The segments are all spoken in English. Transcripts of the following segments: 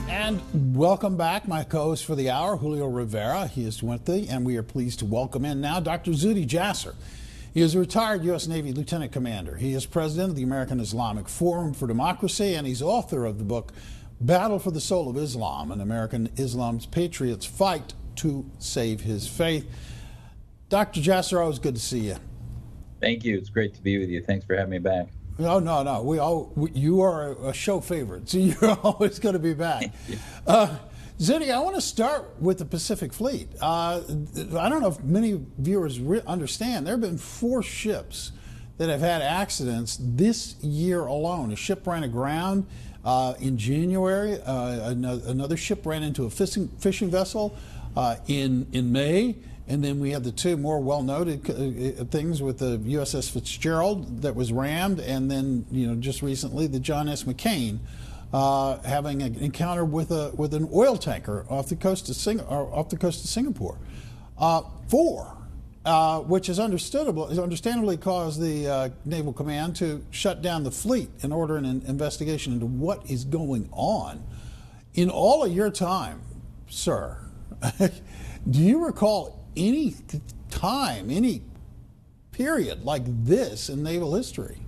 And welcome back, my co-host for the hour, Julio Rivera. He is with me, and we are pleased to welcome in now Dr. Zuhdi Jasser. He is a retired U.S. Navy Lieutenant Commander. He is president of the American Islamic Forum for Democracy, and he's author of the book Battle for the Soul of Islam, an American Islam's Patriots Fight to Save His Faith. Dr. Jasser, always good to see you. Thank you. It's great to be with you. Thanks for having me back. No. You are a show favorite, so you're always going to be back. Zuhdi, I want to start with the Pacific Fleet. I don't know if many viewers understand, there have been 4 ships that have had accidents this year alone. A ship ran aground in January. Another ship ran into a fishing vessel in May. And then we have the 2 more well-noted things with the USS Fitzgerald that was rammed, and then just recently the John S. McCain having an encounter with an oil tanker off the coast of Singapore. 4, which has understandably caused the Naval Command to shut down the fleet and order an investigation into what is going on. In all of your time, sir, do you recall any time, any period like this in naval history?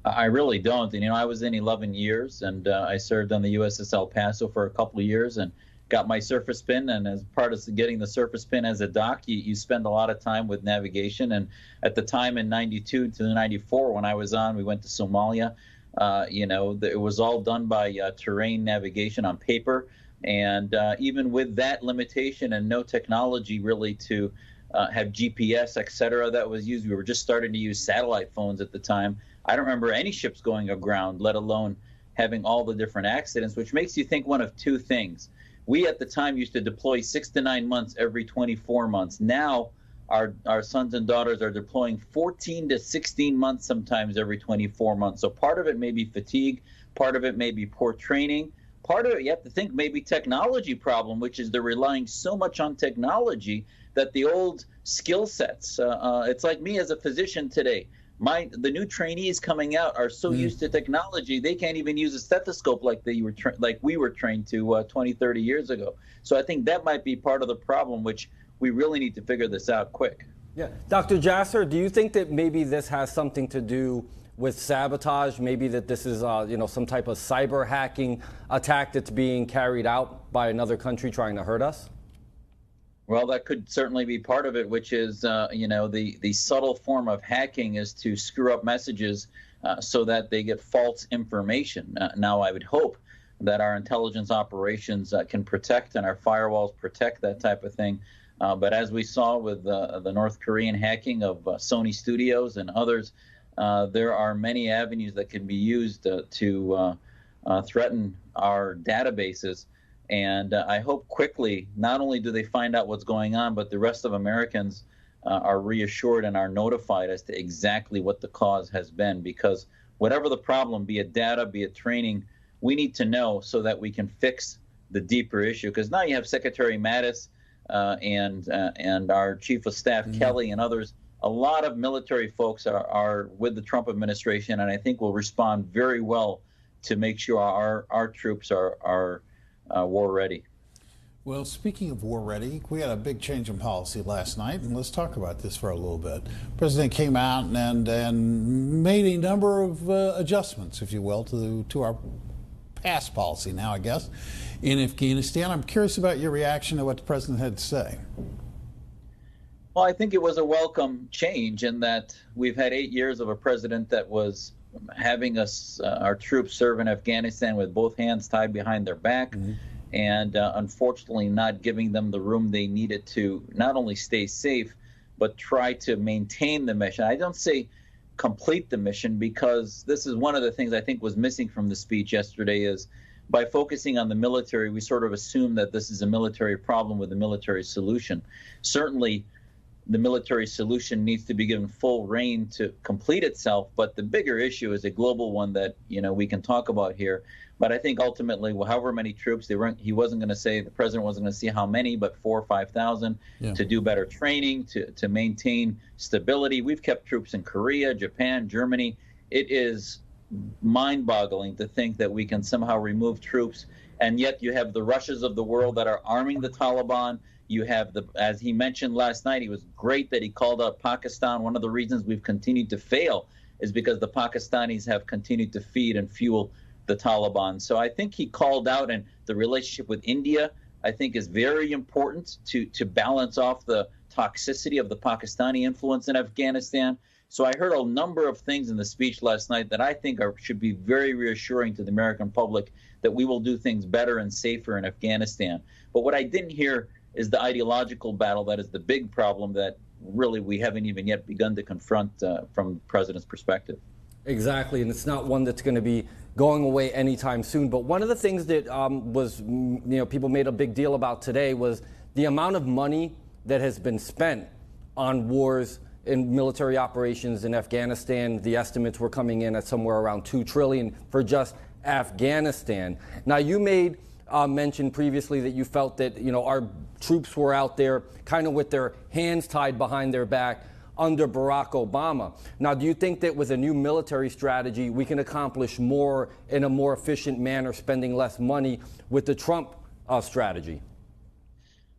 I really don't. I was in 11 years, and I served on the USS El Paso for a couple of years and got my surface pin. And as part of getting the surface pin as a doc, you spend a lot of time with navigation. And at the time in 92 to 94, when I was on, we went to Somalia. It was all done by terrain navigation on paper. And even with that limitation and no technology really to have GPS, et cetera, that was used, we were just starting to use satellite phones at the time. I don't remember any ships going aground, let alone having all the different accidents, which makes you think one of 2 things. We at the time used to deploy 6 to 9 months every 24 months. Now our sons and daughters are deploying 14 to 16 months sometimes every 24 months. So part of it may be fatigue, part of it may be poor training. Part of it, you have to think, maybe technology problem, which is they're relying so much on technology that the old skill sets, it's like me as a physician today. The new trainees coming out are so used to technology, they can't even use a stethoscope like we were trained to 20, 30 years ago. So I think that might be part of the problem, which we really need to figure this out quick. Yeah. Dr. Jasser, do you think that maybe this has something to do with sabotage, maybe that this is some type of cyber hacking attack that's being carried out by another country trying to hurt us? Well, that could certainly be part of it, which is, the subtle form of hacking is to screw up messages so that they get false information. Now, I would hope that our intelligence operations can protect and our firewalls protect that type of thing. But as we saw with the North Korean hacking of Sony Studios and others, there are many avenues that can be used to threaten our databases. And I hope quickly, not only do they find out what's going on, but the rest of Americans are reassured and are notified as to exactly what the cause has been. Because whatever the problem, be it data, be it training, we need to know so that we can fix the deeper issue. Because now you have Secretary Mattis and our Chief of Staff, Kelly, and others. A lot of military folks are with the Trump administration, and I think will respond very well to make sure our troops are war ready. Well, speaking of war ready, we had a big change in policy last night, and let's talk about this for a little bit. The president came out and made a number of adjustments, if you will, to our past policy now, I guess, in Afghanistan. I'm curious about your reaction to what the president had to say. Well, I think it was a welcome change in that we've had 8 years of a president that was having our troops serve in Afghanistan with both hands tied behind their back, and unfortunately not giving them the room they needed to not only stay safe, but try to maintain the mission. I don't say complete the mission, because this is one of the things I think was missing from the speech yesterday, is by focusing on the military, we sort of assume that this is a military problem with a military solution. Certainly, the military solution needs to be given full reign to complete itself, but the bigger issue is a global one that we can talk about here. But I think ultimately, however many troops he wasn't going to say, the president wasn't going to see how many, but 4,000 or 5,000 to do better training, to maintain stability. We've kept troops in Korea, Japan, Germany. It is mind-boggling to think that we can somehow remove troops, and yet you have the Russias of the world that are arming the Taliban. You have as he mentioned last night, he was great that he called out Pakistan. One of the reasons we've continued to fail is because the Pakistanis have continued to feed and fuel the Taliban. So I think he called out, and the relationship with India, I think, is very important to balance off the toxicity of the Pakistani influence in Afghanistan. So I heard a number of things in the speech last night that I think should be very reassuring to the American public that we will do things better and safer in Afghanistan. But what I didn't hear is the ideological battle that is the big problem that really we haven't even yet begun to confront from the president's perspective. Exactly, and it's not one that's going to be going away anytime soon. But one of the things that people made a big deal about today was the amount of money that has been spent on wars in military operations in Afghanistan. The estimates were coming in at somewhere around $2 trillion for just Afghanistan. Now, you made mention previously that you felt that our troops were out there kind of with their hands tied behind their back under Barack Obama. Now, do you think that with a new military strategy, we can accomplish more in a more efficient manner, spending less money with the Trump strategy?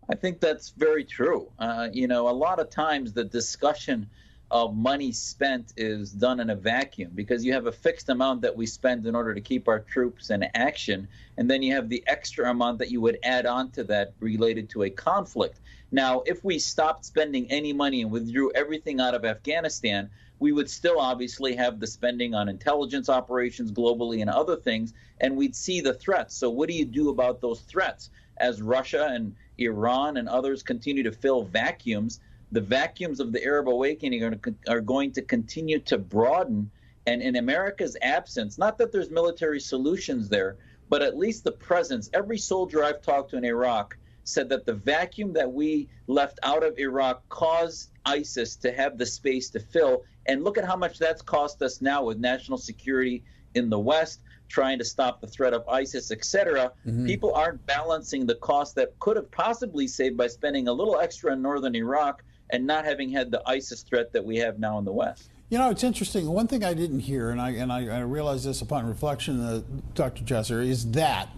I think that's very true. A lot of times the discussion of money spent is done in a vacuum because you have a fixed amount that we spend in order to keep our troops in action, and then you have the extra amount that you would add on to that related to a conflict. Now, if we stopped spending any money and withdrew everything out of Afghanistan, we would still obviously have the spending on intelligence operations globally and other things, and we'd see the threats. So what do you do about those threats? As Russia and Iran and others continue to fill vacuums, the vacuums of the Arab awakening are going to continue to broaden. And in America's absence, not that there's military solutions there, but at least the presence, every soldier I've talked to in Iraq said that the vacuum that we left out of Iraq caused ISIS to have the space to fill. And look at how much that's cost us now with national security in the West, trying to stop the threat of ISIS, etc. People aren't balancing the cost that could have possibly saved by spending a little extra in northern Iraq and not having had the ISIS threat that we have now in the West. It's interesting. One thing I didn't hear, and I realized this upon reflection, Dr. Jesser, is that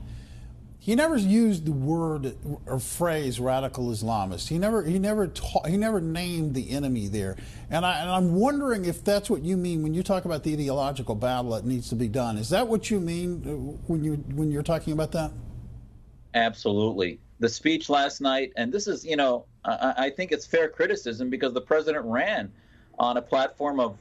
he never used the word or phrase radical Islamist. He never named the enemy there. And I'm wondering if that's what you mean when you talk about the ideological battle that needs to be done. Is that what you mean when you're talking about that? Absolutely. The speech last night, and this is, I think it's fair criticism because the president ran on a platform of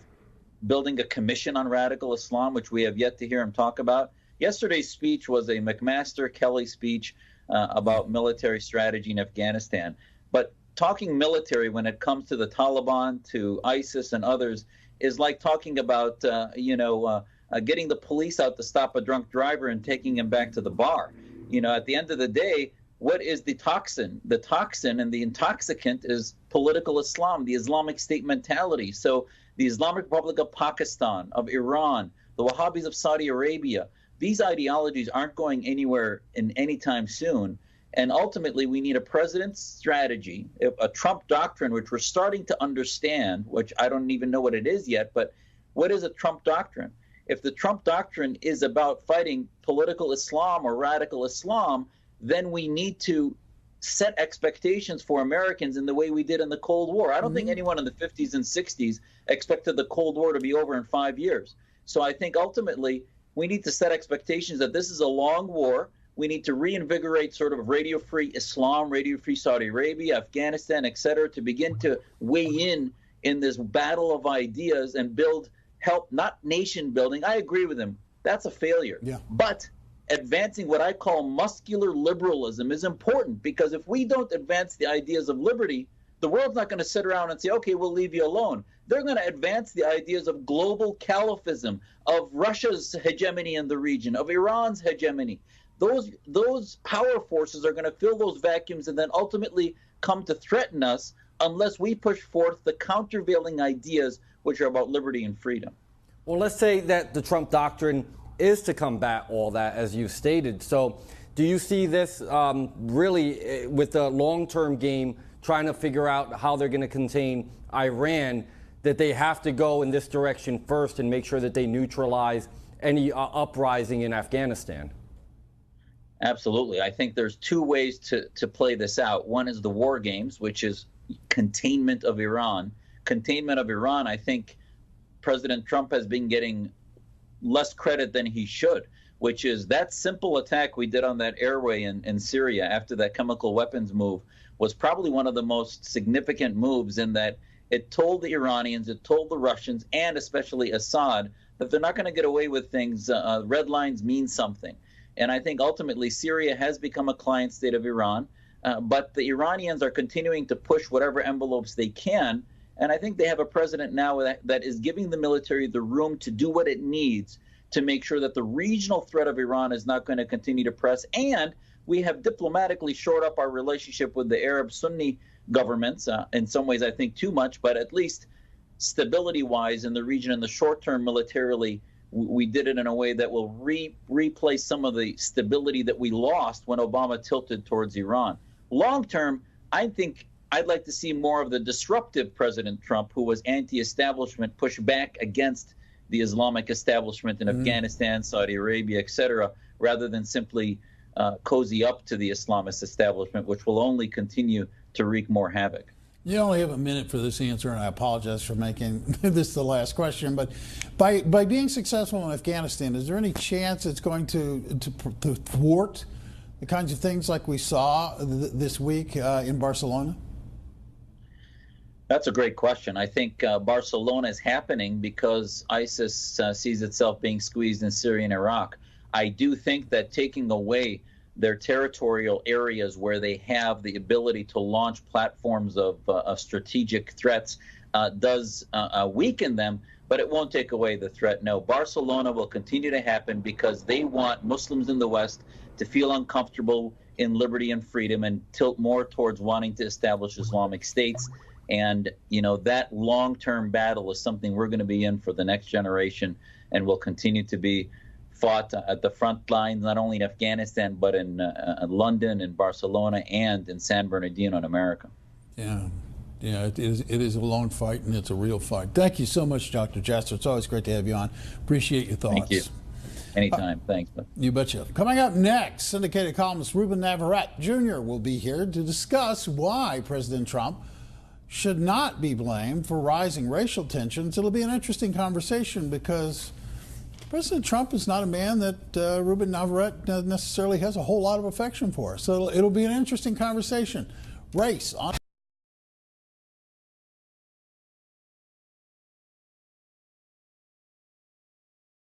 building a commission on radical Islam, which we have yet to hear him talk about. Yesterday's speech was a McMaster-Kelly speech about military strategy in Afghanistan. But talking military when it comes to the Taliban, to ISIS and others, is like talking about, getting the police out to stop a drunk driver and taking him back to the bar. At the end of the day, what is the toxin? The toxin and the intoxicant is political Islam, the Islamic State mentality. So the Islamic Republic of Pakistan, of Iran, the Wahhabis of Saudi Arabia, these ideologies aren't going anywhere in any time soon. And ultimately, we need a president's strategy, a Trump doctrine, which we're starting to understand, which I don't even know what it is yet. But what is a Trump doctrine? If the Trump doctrine is about fighting political Islam or radical Islam, then we need to set expectations for Americans in the way we did in the Cold War. I don't think anyone in the 50s and 60s expected the Cold War to be over in 5 years. So I think ultimately we need to set expectations that this is a long war. We need to reinvigorate sort of radio-free Islam, radio-free Saudi Arabia, Afghanistan, et cetera, to begin to weigh in this battle of ideas and help, not nation building. I agree with him. That's a failure. Yeah. But advancing what I call muscular liberalism is important, because if we don't advance the ideas of liberty, the world's not going to sit around and say, okay, we'll leave you alone. They're going to advance the ideas of global caliphism, of Russia's hegemony in the region, of Iran's hegemony. Those power forces are going to fill those vacuums and then ultimately come to threaten us unless we push forth the countervailing ideas which are about liberty and freedom. Well, let's say that the Trump doctrine is to combat all that, as you stated. So do you see this really with the long-term game, trying to figure out how they're going to contain Iran, that they have to go in this direction first and make sure that they neutralize any uprising in Afghanistan? Absolutely. I think there's two ways to play this out. One is the war games, which is containment of Iran. Containment of Iran, I think President Trump has been getting less credit than he should, which is that simple attack we did on that airway in Syria after that chemical weapons move was probably one of the most significant moves, in that it told the Iranians, it told the Russians, and especially Assad, that they're not going to get away with things. Red lines mean something. And I think ultimately Syria has become a client state of Iran, but the Iranians are continuing to push whatever envelopes they can. And I think they have a president now that is giving the military the room to do what it needs to make sure that the regional threat of Iran is not going to continue to press. And we have diplomatically shored up our relationship with the Arab Sunni governments, in some ways I think too much, but at least stability-wise in the region in the short term militarily, we did it in a way that will replace some of the stability that we lost when Obama tilted towards Iran. Long term, I think I'd like to see more of the disruptive President Trump, who was anti-establishment, push back against the Islamic establishment in Afghanistan, Saudi Arabia, etc., rather than simply cozy up to the Islamist establishment, which will only continue to wreak more havoc. You only have a minute for this answer, and I apologize for making this the last question. But by being successful in Afghanistan, is there any chance it's going to thwart the kinds of things like we saw this week in Barcelona? That's a great question. I think Barcelona is happening because ISIS sees itself being squeezed in Syria and Iraq. I do think that taking away their territorial areas where they have the ability to launch platforms of strategic threats does weaken them, but it won't take away the threat. No, Barcelona will continue to happen because they want Muslims in the West to feel uncomfortable in liberty and freedom and tilt more towards wanting to establish Islamic states. And, you know, that long-term battle is something we're going to be in for the next generation and will continue to be fought at the front lines, not only in Afghanistan, but in London and Barcelona and in San Bernardino in America. Yeah, it is a long fight, and it's a real fight. Thank you so much, Dr. Jasser. It's always great to have you on. Appreciate your thoughts. Thank you. Anytime. Thanks. You betcha. Coming up next, syndicated columnist Ruben Navarrete Jr. will be here to discuss why President Trump should not be blamed for rising racial tensions. It'll be an interesting conversation because President Trump is not a man that Ruben Navarrete necessarily has a whole lot of affection for. So it'll be an interesting conversation. Race on